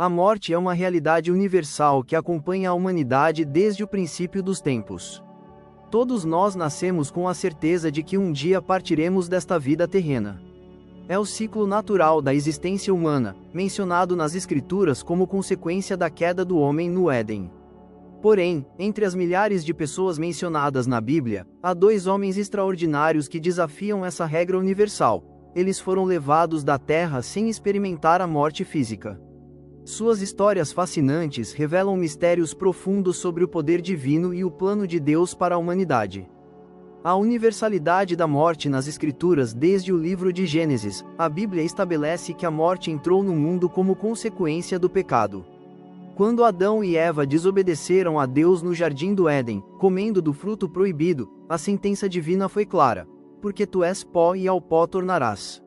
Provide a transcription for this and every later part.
A morte é uma realidade universal que acompanha a humanidade desde o princípio dos tempos. Todos nós nascemos com a certeza de que um dia partiremos desta vida terrena. É o ciclo natural da existência humana, mencionado nas Escrituras como consequência da queda do homem no Éden. Porém, entre as milhares de pessoas mencionadas na Bíblia, há dois homens extraordinários que desafiam essa regra universal. Eles foram levados da terra sem experimentar a morte física. Suas histórias fascinantes revelam mistérios profundos sobre o poder divino e o plano de Deus para a humanidade. A universalidade da morte nas Escrituras. Desde o livro de Gênesis, a Bíblia estabelece que a morte entrou no mundo como consequência do pecado. Quando Adão e Eva desobedeceram a Deus no jardim do Éden, comendo do fruto proibido, a sentença divina foi clara: porque tu és pó e ao pó tornarás.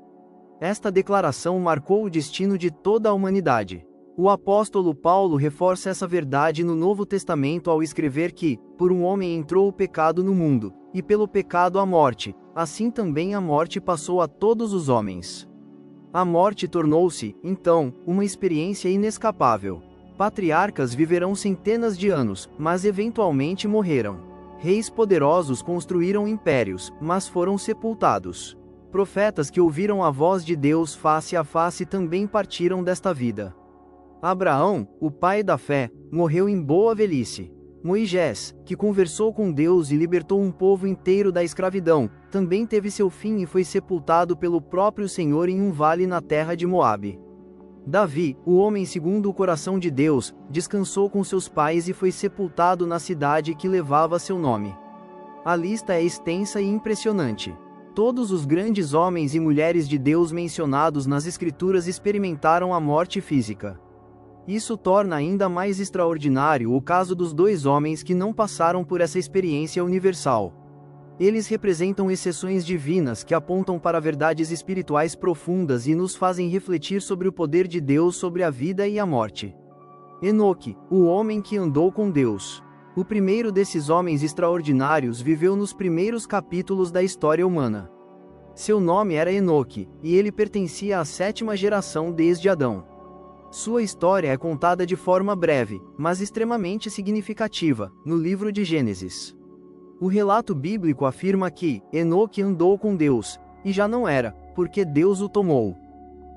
Esta declaração marcou o destino de toda a humanidade. O apóstolo Paulo reforça essa verdade no Novo Testamento ao escrever que, por um homem entrou o pecado no mundo, e pelo pecado a morte, assim também a morte passou a todos os homens. A morte tornou-se, então, uma experiência inescapável. Patriarcas viverão centenas de anos, mas eventualmente morreram. Reis poderosos construíram impérios, mas foram sepultados. Profetas que ouviram a voz de Deus face a face também partiram desta vida. Abraão, o pai da fé, morreu em boa velhice. Moisés, que conversou com Deus e libertou um povo inteiro da escravidão, também teve seu fim e foi sepultado pelo próprio Senhor em um vale na terra de Moabe. Davi, o homem segundo o coração de Deus, descansou com seus pais e foi sepultado na cidade que levava seu nome. A lista é extensa e impressionante. Todos os grandes homens e mulheres de Deus mencionados nas Escrituras experimentaram a morte física. Isso torna ainda mais extraordinário o caso dos dois homens que não passaram por essa experiência universal. Eles representam exceções divinas que apontam para verdades espirituais profundas e nos fazem refletir sobre o poder de Deus sobre a vida e a morte. Enoque, o homem que andou com Deus. O primeiro desses homens extraordinários viveu nos primeiros capítulos da história humana. Seu nome era Enoque, e ele pertencia à sétima geração desde Adão. Sua história é contada de forma breve, mas extremamente significativa, no livro de Gênesis. O relato bíblico afirma que Enoque andou com Deus, e já não era, porque Deus o tomou.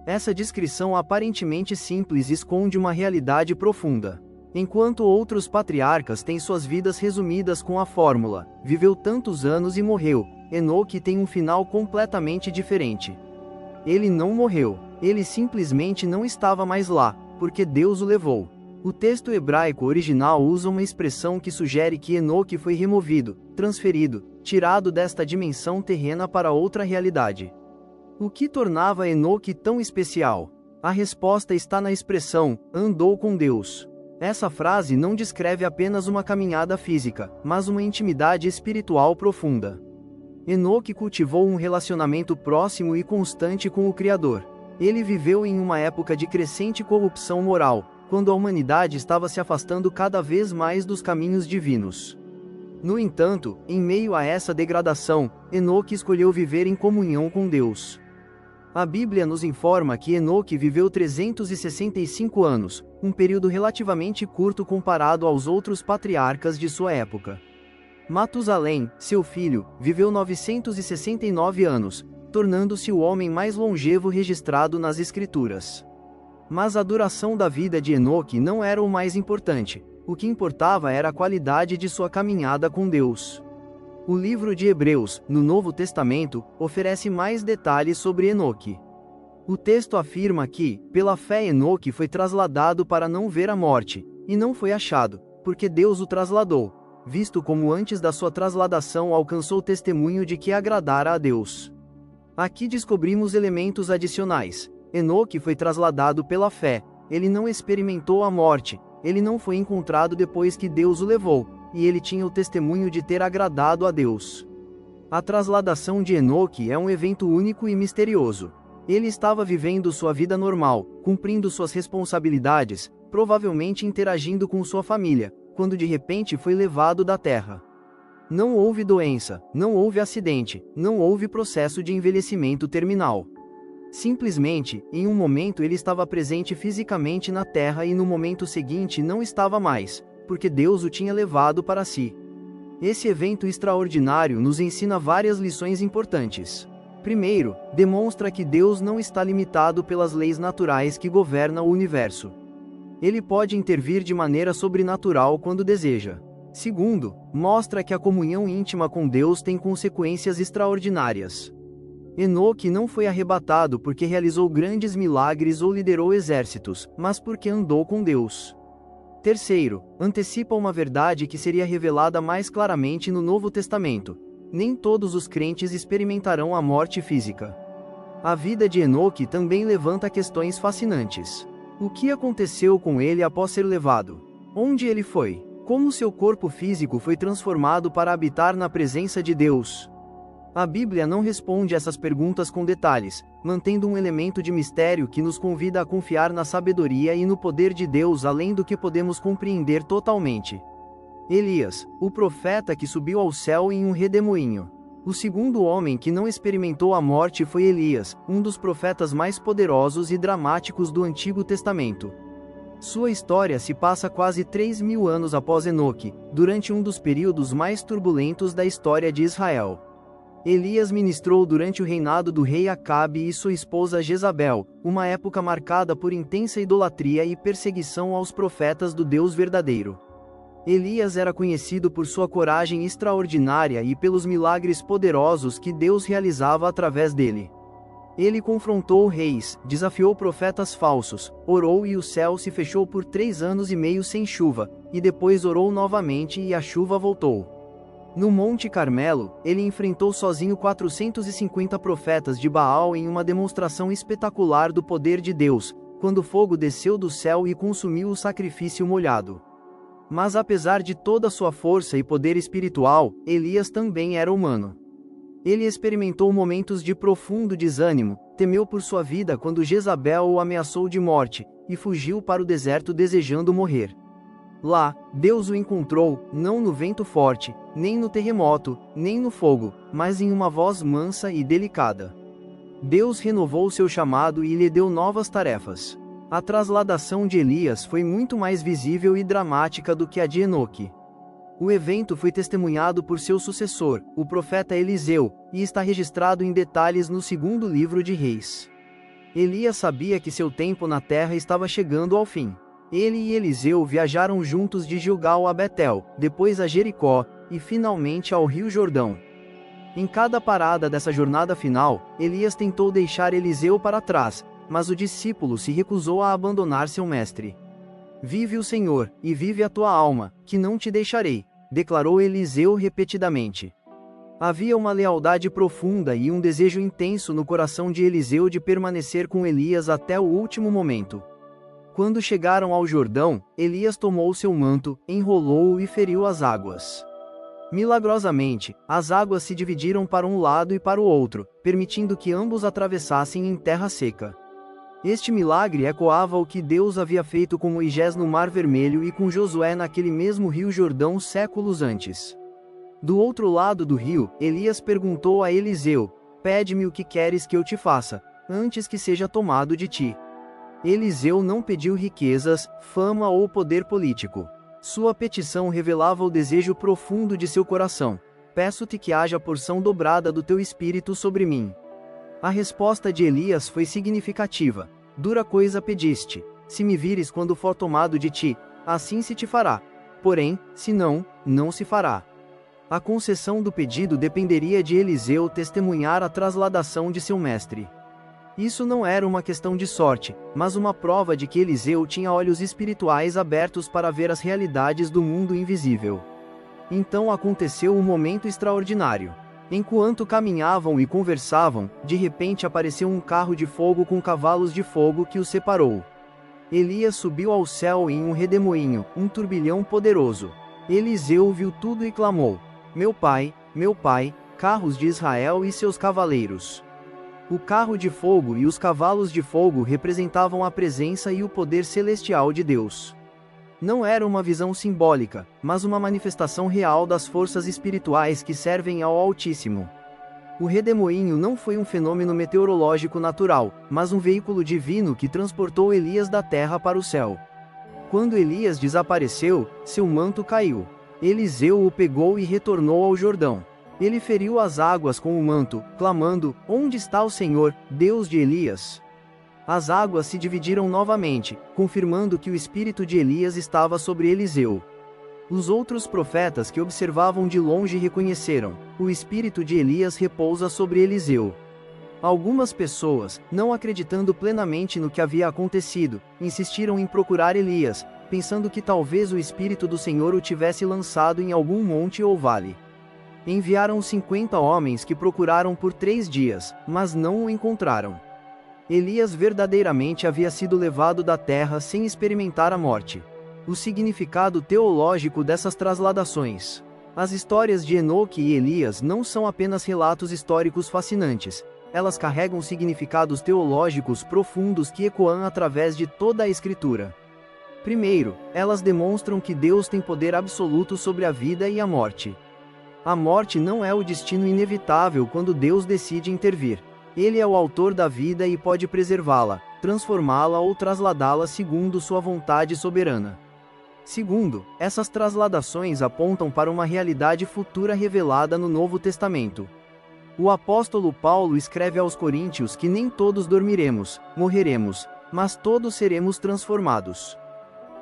Essa descrição aparentemente simples esconde uma realidade profunda. Enquanto outros patriarcas têm suas vidas resumidas com a fórmula: viveu tantos anos e morreu, Enoque tem um final completamente diferente. Ele não morreu, ele simplesmente não estava mais lá, porque Deus o levou. O texto hebraico original usa uma expressão que sugere que Enoque foi removido, transferido, tirado desta dimensão terrena para outra realidade. O que tornava Enoque tão especial? A resposta está na expressão, andou com Deus. Essa frase não descreve apenas uma caminhada física, mas uma intimidade espiritual profunda. Enoque cultivou um relacionamento próximo e constante com o Criador. Ele viveu em uma época de crescente corrupção moral, quando a humanidade estava se afastando cada vez mais dos caminhos divinos. No entanto, em meio a essa degradação, Enoque escolheu viver em comunhão com Deus. A Bíblia nos informa que Enoque viveu 365 anos, um período relativamente curto comparado aos outros patriarcas de sua época. Matusalém, seu filho, viveu 969 anos, tornando-se o homem mais longevo registrado nas Escrituras. Mas a duração da vida de Enoque não era o mais importante. O que importava era a qualidade de sua caminhada com Deus. O livro de Hebreus, no Novo Testamento, oferece mais detalhes sobre Enoque. O texto afirma que, pela fé, Enoque foi trasladado para não ver a morte, e não foi achado, porque Deus o trasladou, visto como antes da sua trasladação alcançou testemunho de que agradara a Deus. Aqui descobrimos elementos adicionais. Enoque foi trasladado pela fé, ele não experimentou a morte, ele não foi encontrado depois que Deus o levou, e ele tinha o testemunho de ter agradado a Deus. A trasladação de Enoque é um evento único e misterioso. Ele estava vivendo sua vida normal, cumprindo suas responsabilidades, provavelmente interagindo com sua família, quando de repente foi levado da terra. Não houve doença, não houve acidente, não houve processo de envelhecimento terminal. Simplesmente, em um momento ele estava presente fisicamente na terra e no momento seguinte não estava mais, porque Deus o tinha levado para si. Esse evento extraordinário nos ensina várias lições importantes. Primeiro, demonstra que Deus não está limitado pelas leis naturais que governam o universo. Ele pode intervir de maneira sobrenatural quando deseja. Segundo, mostra que a comunhão íntima com Deus tem consequências extraordinárias. Enoque não foi arrebatado porque realizou grandes milagres ou liderou exércitos, mas porque andou com Deus. Terceiro, antecipa uma verdade que seria revelada mais claramente no Novo Testamento. Nem todos os crentes experimentarão a morte física. A vida de Enoque também levanta questões fascinantes. O que aconteceu com ele após ser levado? Onde ele foi? Como seu corpo físico foi transformado para habitar na presença de Deus? A Bíblia não responde essas perguntas com detalhes, mantendo um elemento de mistério que nos convida a confiar na sabedoria e no poder de Deus além do que podemos compreender totalmente. Elias, o profeta que subiu ao céu em um redemoinho. O segundo homem que não experimentou a morte foi Elias, um dos profetas mais poderosos e dramáticos do Antigo Testamento. Sua história se passa quase 3.000 anos após Enoque, durante um dos períodos mais turbulentos da história de Israel. Elias ministrou durante o reinado do rei Acabe e sua esposa Jezabel, uma época marcada por intensa idolatria e perseguição aos profetas do Deus verdadeiro. Elias era conhecido por sua coragem extraordinária e pelos milagres poderosos que Deus realizava através dele. Ele confrontou reis, desafiou profetas falsos, orou e o céu se fechou por 3 anos e meio sem chuva, e depois orou novamente e a chuva voltou. No Monte Carmelo, ele enfrentou sozinho 450 profetas de Baal em uma demonstração espetacular do poder de Deus, quando o fogo desceu do céu e consumiu o sacrifício molhado. Mas apesar de toda sua força e poder espiritual, Elias também era humano. Ele experimentou momentos de profundo desânimo, temeu por sua vida quando Jezabel o ameaçou de morte, e fugiu para o deserto desejando morrer. Lá, Deus o encontrou, não no vento forte, nem no terremoto, nem no fogo, mas em uma voz mansa e delicada. Deus renovou seu chamado e lhe deu novas tarefas. A trasladação de Elias foi muito mais visível e dramática do que a de Enoque. O evento foi testemunhado por seu sucessor, o profeta Eliseu, e está registrado em detalhes no segundo livro de Reis. Elias sabia que seu tempo na terra estava chegando ao fim. Ele e Eliseu viajaram juntos de Gilgal a Betel, depois a Jericó, e finalmente ao Rio Jordão. Em cada parada dessa jornada final, Elias tentou deixar Eliseu para trás, mas o discípulo se recusou a abandonar seu mestre. "Vive o Senhor, e vive a tua alma, que não te deixarei", declarou Eliseu repetidamente. Havia uma lealdade profunda e um desejo intenso no coração de Eliseu de permanecer com Elias até o último momento. Quando chegaram ao Jordão, Elias tomou seu manto, enrolou-o e feriu as águas. Milagrosamente, as águas se dividiram para um lado e para o outro, permitindo que ambos atravessassem em terra seca. Este milagre ecoava o que Deus havia feito com Moisés no Mar Vermelho e com Josué naquele mesmo Rio Jordão séculos antes. Do outro lado do rio, Elias perguntou a Eliseu: "Pede-me o que queres que eu te faça, antes que seja tomado de ti." Eliseu não pediu riquezas, fama ou poder político. Sua petição revelava o desejo profundo de seu coração: "Peço-te que haja porção dobrada do teu espírito sobre mim." A resposta de Elias foi significativa: "Dura coisa pediste. Se me vires quando for tomado de ti, assim se te fará. Porém, se não, não se fará." A concessão do pedido dependeria de Eliseu testemunhar a trasladação de seu mestre. Isso não era uma questão de sorte, mas uma prova de que Eliseu tinha olhos espirituais abertos para ver as realidades do mundo invisível. Então aconteceu um momento extraordinário. Enquanto caminhavam e conversavam, de repente apareceu um carro de fogo com cavalos de fogo que os separou. Elias subiu ao céu em um redemoinho, um turbilhão poderoso. Eliseu viu tudo e clamou: meu pai, carros de Israel e seus cavaleiros." O carro de fogo e os cavalos de fogo representavam a presença e o poder celestial de Deus. Não era uma visão simbólica, mas uma manifestação real das forças espirituais que servem ao Altíssimo. O redemoinho não foi um fenômeno meteorológico natural, mas um veículo divino que transportou Elias da terra para o céu. Quando Elias desapareceu, seu manto caiu. Eliseu o pegou e retornou ao Jordão. Ele feriu as águas com o manto, clamando: "Onde está o Senhor, Deus de Elias?" As águas se dividiram novamente, confirmando que o espírito de Elias estava sobre Eliseu. Os outros profetas que observavam de longe reconheceram: o espírito de Elias repousa sobre Eliseu. Algumas pessoas, não acreditando plenamente no que havia acontecido, insistiram em procurar Elias, pensando que talvez o espírito do Senhor o tivesse lançado em algum monte ou vale. Enviaram 50 homens que procuraram por 3 dias, mas não o encontraram. Elias verdadeiramente havia sido levado da terra sem experimentar a morte. O significado teológico dessas trasladações. As histórias de Enoque e Elias não são apenas relatos históricos fascinantes, elas carregam significados teológicos profundos que ecoam através de toda a Escritura. Primeiro, elas demonstram que Deus tem poder absoluto sobre a vida e a morte. A morte não é o destino inevitável quando Deus decide intervir. Ele é o autor da vida e pode preservá-la, transformá-la ou trasladá-la segundo sua vontade soberana. Segundo, essas trasladações apontam para uma realidade futura revelada no Novo Testamento. O apóstolo Paulo escreve aos Coríntios que nem todos dormiremos, morreremos, mas todos seremos transformados.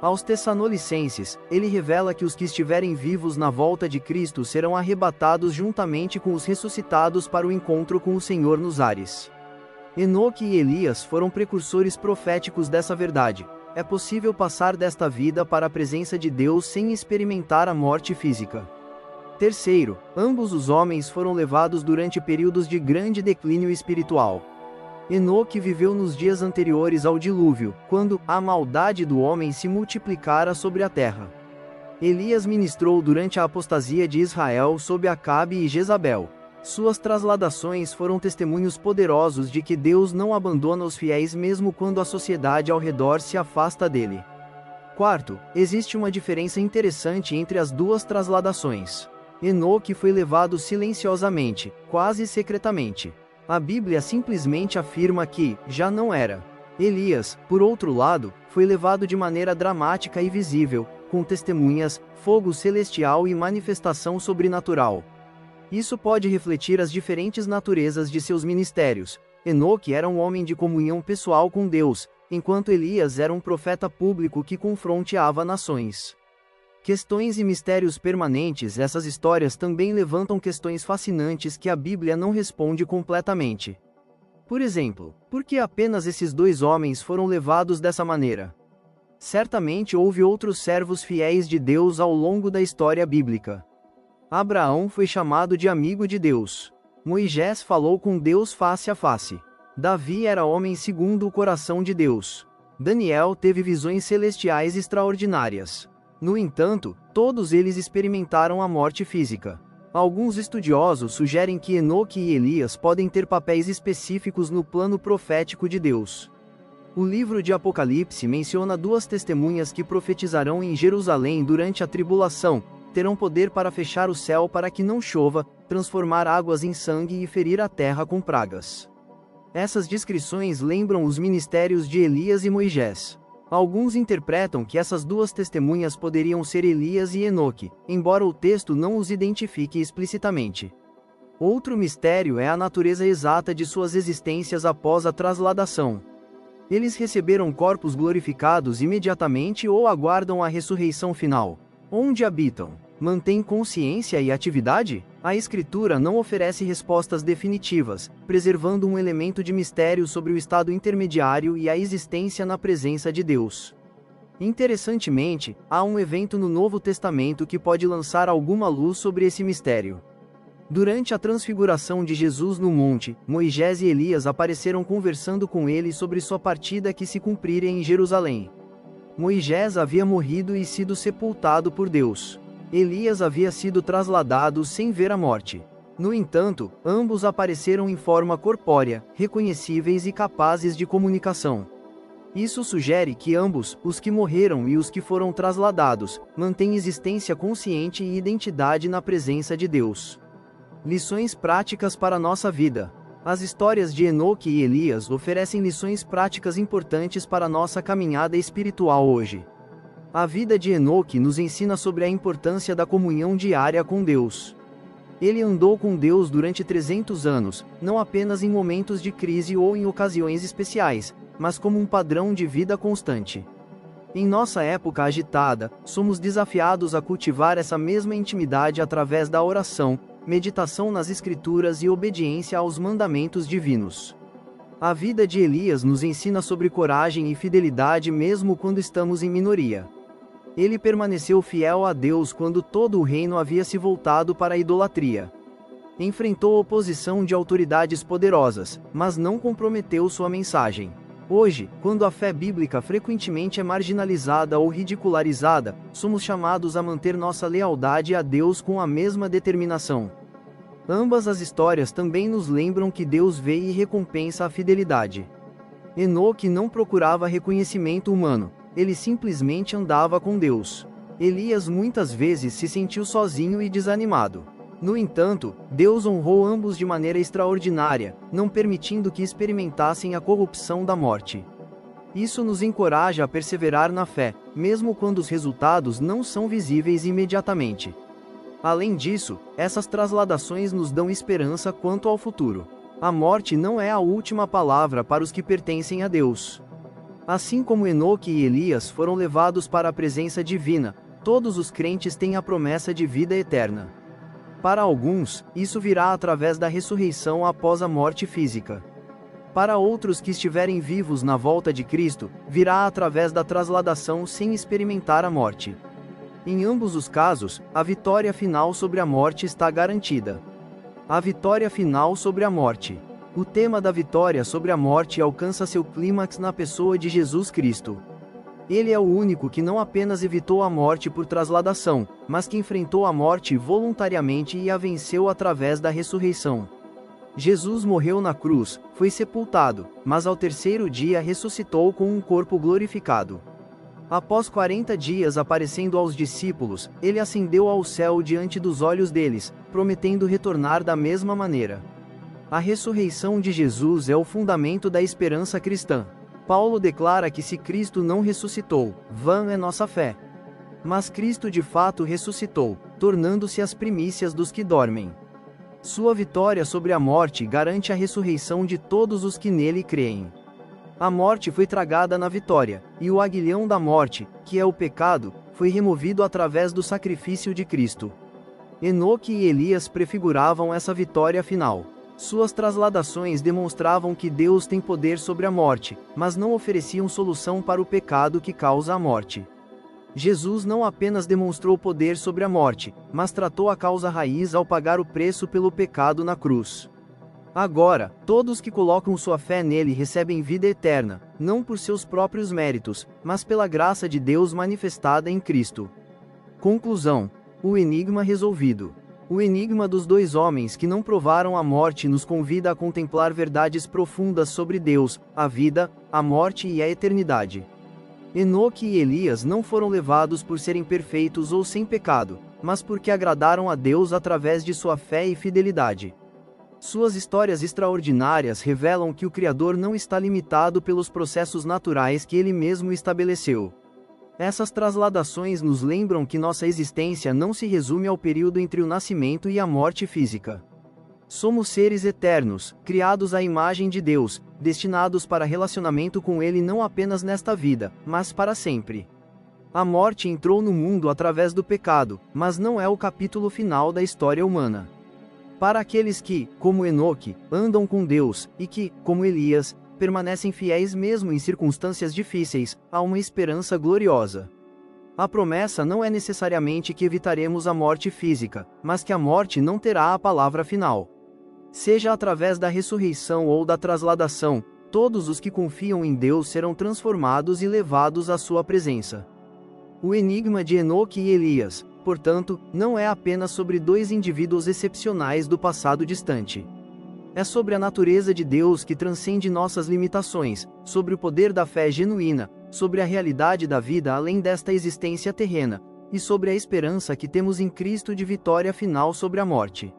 Aos Tessalonicenses, ele revela que os que estiverem vivos na volta de Cristo serão arrebatados juntamente com os ressuscitados para o encontro com o Senhor nos ares. Enoque e Elias foram precursores proféticos dessa verdade. É possível passar desta vida para a presença de Deus sem experimentar a morte física. Terceiro, ambos os homens foram levados durante períodos de grande declínio espiritual. Enoque viveu nos dias anteriores ao dilúvio, quando a maldade do homem se multiplicara sobre a terra. Elias ministrou durante a apostasia de Israel sob Acabe e Jezabel. Suas trasladações foram testemunhos poderosos de que Deus não abandona os fiéis mesmo quando a sociedade ao redor se afasta dele. Quarto, existe uma diferença interessante entre as duas trasladações. Enoque foi levado silenciosamente, quase secretamente. A Bíblia simplesmente afirma que já não era. Elias, por outro lado, foi levado de maneira dramática e visível, com testemunhas, fogo celestial e manifestação sobrenatural. Isso pode refletir as diferentes naturezas de seus ministérios. Enoque era um homem de comunhão pessoal com Deus, enquanto Elias era um profeta público que confronteava nações. Questões e mistérios permanentes. Essas histórias também levantam questões fascinantes que a Bíblia não responde completamente. Por exemplo, por que apenas esses 2 homens foram levados dessa maneira? Certamente houve outros servos fiéis de Deus ao longo da história bíblica. Abraão foi chamado de amigo de Deus. Moisés falou com Deus face a face. Davi era homem segundo o coração de Deus. Daniel teve visões celestiais extraordinárias. No entanto, todos eles experimentaram a morte física. Alguns estudiosos sugerem que Enoque e Elias podem ter papéis específicos no plano profético de Deus. O livro de Apocalipse menciona 2 testemunhas que profetizarão em Jerusalém durante a tribulação, terão poder para fechar o céu para que não chova, transformar águas em sangue e ferir a terra com pragas. Essas descrições lembram os ministérios de Elias e Moisés. Alguns interpretam que essas 2 testemunhas poderiam ser Elias e Enoque, embora o texto não os identifique explicitamente. Outro mistério é a natureza exata de suas existências após a trasladação. Eles receberam corpos glorificados imediatamente ou aguardam a ressurreição final? Onde habitam? Mantém consciência e atividade? A Escritura não oferece respostas definitivas, preservando um elemento de mistério sobre o estado intermediário e a existência na presença de Deus. Interessantemente, há um evento no Novo Testamento que pode lançar alguma luz sobre esse mistério. Durante a transfiguração de Jesus no monte, Moisés e Elias apareceram conversando com ele sobre sua partida que se cumpriria em Jerusalém. Moisés havia morrido e sido sepultado por Deus. Elias havia sido trasladado sem ver a morte. No entanto, ambos apareceram em forma corpórea, reconhecíveis e capazes de comunicação. Isso sugere que ambos, os que morreram e os que foram trasladados, mantêm existência consciente e identidade na presença de Deus. Lições práticas para nossa vida. As histórias de Enoque e Elias oferecem lições práticas importantes para nossa caminhada espiritual hoje. A vida de Enoque nos ensina sobre a importância da comunhão diária com Deus. Ele andou com Deus durante 300 anos, não apenas em momentos de crise ou em ocasiões especiais, mas como um padrão de vida constante. Em nossa época agitada, somos desafiados a cultivar essa mesma intimidade através da oração, meditação nas Escrituras e obediência aos mandamentos divinos. A vida de Elias nos ensina sobre coragem e fidelidade mesmo quando estamos em minoria. Ele permaneceu fiel a Deus quando todo o reino havia se voltado para a idolatria. Enfrentou oposição de autoridades poderosas, mas não comprometeu sua mensagem. Hoje, quando a fé bíblica frequentemente é marginalizada ou ridicularizada, somos chamados a manter nossa lealdade a Deus com a mesma determinação. Ambas as histórias também nos lembram que Deus vê e recompensa a fidelidade. Enoque não procurava reconhecimento humano, ele simplesmente andava com Deus. Elias muitas vezes se sentiu sozinho e desanimado. No entanto, Deus honrou ambos de maneira extraordinária, não permitindo que experimentassem a corrupção da morte. Isso nos encoraja a perseverar na fé, mesmo quando os resultados não são visíveis imediatamente. Além disso, essas trasladações nos dão esperança quanto ao futuro. A morte não é a última palavra para os que pertencem a Deus. Assim como Enoque e Elias foram levados para a presença divina, todos os crentes têm a promessa de vida eterna. Para alguns, isso virá através da ressurreição após a morte física. Para outros que estiverem vivos na volta de Cristo, virá através da trasladação sem experimentar a morte. Em ambos os casos, a vitória final sobre a morte está garantida. A vitória final sobre a morte. O tema da vitória sobre a morte alcança seu clímax na pessoa de Jesus Cristo. Ele é o único que não apenas evitou a morte por trasladação, mas que enfrentou a morte voluntariamente e a venceu através da ressurreição. Jesus morreu na cruz, foi sepultado, mas ao terceiro dia ressuscitou com um corpo glorificado. Após 40 dias aparecendo aos discípulos, ele ascendeu ao céu diante dos olhos deles, prometendo retornar da mesma maneira. A ressurreição de Jesus é o fundamento da esperança cristã. Paulo declara que se Cristo não ressuscitou, vã é nossa fé. Mas Cristo de fato ressuscitou, tornando-se as primícias dos que dormem. Sua vitória sobre a morte garante a ressurreição de todos os que nele creem. A morte foi tragada na vitória, e o aguilhão da morte, que é o pecado, foi removido através do sacrifício de Cristo. Enoque e Elias prefiguravam essa vitória final. Suas trasladações demonstravam que Deus tem poder sobre a morte, mas não ofereciam solução para o pecado que causa a morte. Jesus não apenas demonstrou poder sobre a morte, mas tratou a causa raiz ao pagar o preço pelo pecado na cruz. Agora, todos que colocam sua fé nele recebem vida eterna, não por seus próprios méritos, mas pela graça de Deus manifestada em Cristo. Conclusão: o enigma resolvido. O enigma dos dois homens que não provaram a morte nos convida a contemplar verdades profundas sobre Deus, a vida, a morte e a eternidade. Enoque e Elias não foram levados por serem perfeitos ou sem pecado, mas porque agradaram a Deus através de sua fé e fidelidade. Suas histórias extraordinárias revelam que o Criador não está limitado pelos processos naturais que ele mesmo estabeleceu. Essas trasladações nos lembram que nossa existência não se resume ao período entre o nascimento e a morte física. Somos seres eternos, criados à imagem de Deus, destinados para relacionamento com Ele não apenas nesta vida, mas para sempre. A morte entrou no mundo através do pecado, mas não é o capítulo final da história humana. Para aqueles que, como Enoque, andam com Deus, e que, como Elias, permanecem fiéis mesmo em circunstâncias difíceis, há uma esperança gloriosa. A promessa não é necessariamente que evitaremos a morte física, mas que a morte não terá a palavra final. Seja através da ressurreição ou da trasladação, todos os que confiam em Deus serão transformados e levados à sua presença. O enigma de Enoque e Elias, portanto, não é apenas sobre dois indivíduos excepcionais do passado distante. É sobre a natureza de Deus que transcende nossas limitações, sobre o poder da fé genuína, sobre a realidade da vida além desta existência terrena, e sobre a esperança que temos em Cristo de vitória final sobre a morte.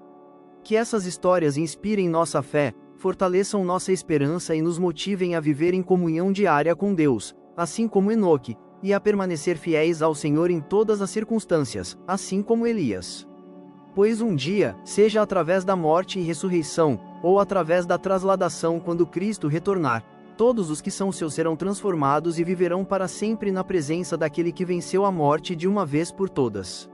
Que essas histórias inspirem nossa fé, fortaleçam nossa esperança e nos motivem a viver em comunhão diária com Deus, assim como Enoque, e a permanecer fiéis ao Senhor em todas as circunstâncias, assim como Elias. Pois um dia, seja através da morte e ressurreição, ou através da trasladação quando Cristo retornar, todos os que são seus serão transformados e viverão para sempre na presença daquele que venceu a morte de uma vez por todas.